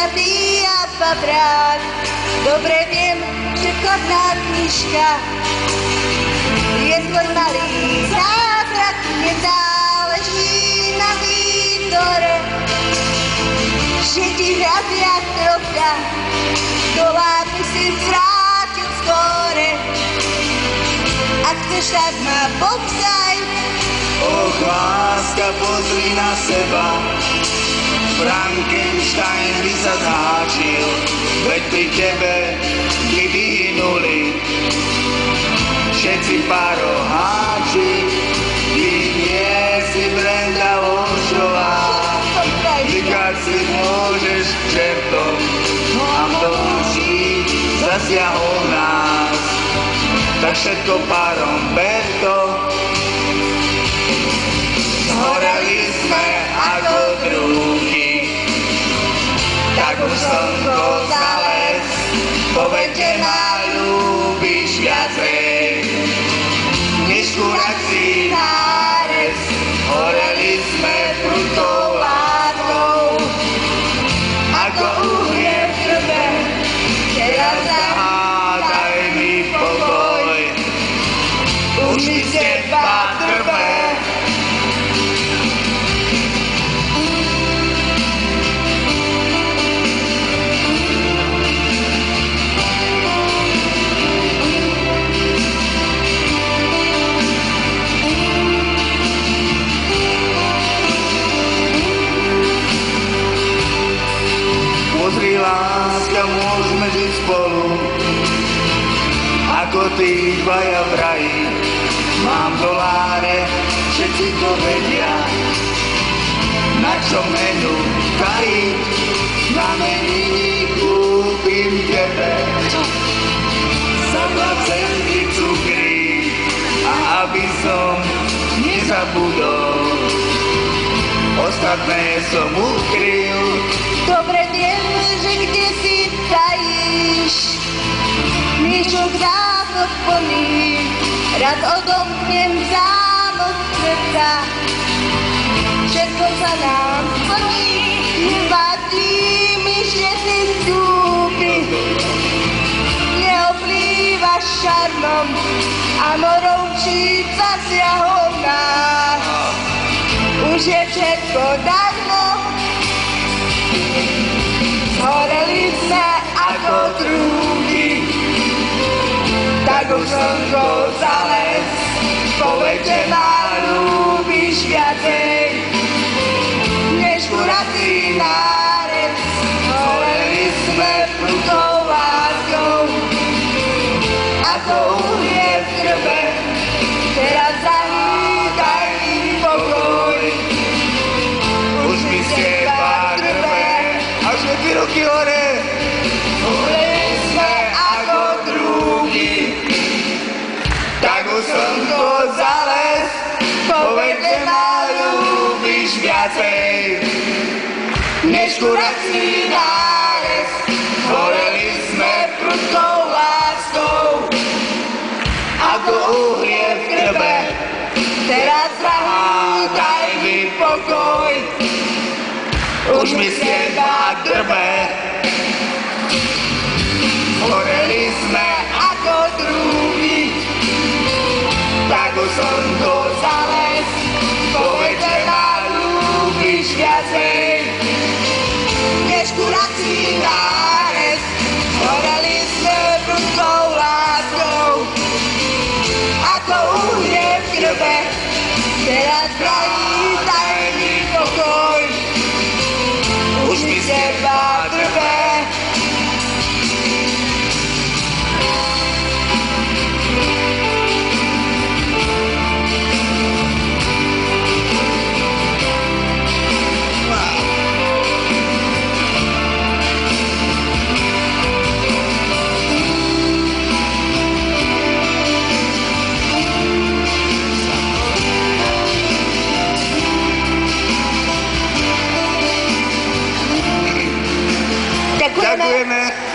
kňazí a paprák. Dobre viem, že kodná knižka je svoj malý zázrak, nezáleží na výtore, že ti hrazia trocha, dolá by si vrátil skôre. Ak chceš, tak ma popsaj. Och, láska, pozri na seba, Frankenstein by sa zháčil, veď pri tebe by vyhynuli všetci paroháči. Ty nie si Brenda Walshová, vykať si môžeš čertom, mám do uší zasiahol nás, tak všetko párom berto. Zhoreli sme ako druhy, tak už slnko za les, povedte ma, ľúbiš viacej než kurací nárez. Horeli sme prutou láskou, ako uhlie v krve, teraz zahádaj mi pokoj, už mi z teba trpe. Pozri, láska, môžeme žiť spolu, ako tí dvaja v raji. Mám doláre, všetci to vedia, na čo menu kají. Na meniny kúpim tebe za 2 centy cukry, a aby som nezabudol, ostatné som ukryl. Dobre viem, že kde si tajíš knižok zámok plný, rád odomknem zámok srdca. Všetko sa nám splní, nevadí mi, že si vstúpi. Neoplývaš šarmom a moroučí zasiahol nás. Už je všetko darmo, zhoreli sme ako trúby, tak už slnko za les, povedte ma, ľúbiš viacej než kurací nárez. Zhoreli sme prutou láskou, ako uhlie v krve, teraz zahýtaj mi pokoj, už mi z teba trpe. A všetky ruky hore. Zhoreli sme ako druhy, tak už slnko za les, povedte ma, ľúbiš viacej než kurací nárez. Zhoreli sme prudkou láskou, ako uhlie v krve, teraz zahýtaj mi pokoj, už mi z teba drbe. Zhoreli sme ako druhy, tak už slnko za les, povedte ma, ľúbiš viacej než kurací nárez. Zhoreli sme prudkou láskou, ako uhlie v krve, teraz zahýtaj mi pokoj, už mi z teba drbe. Ďakujeme.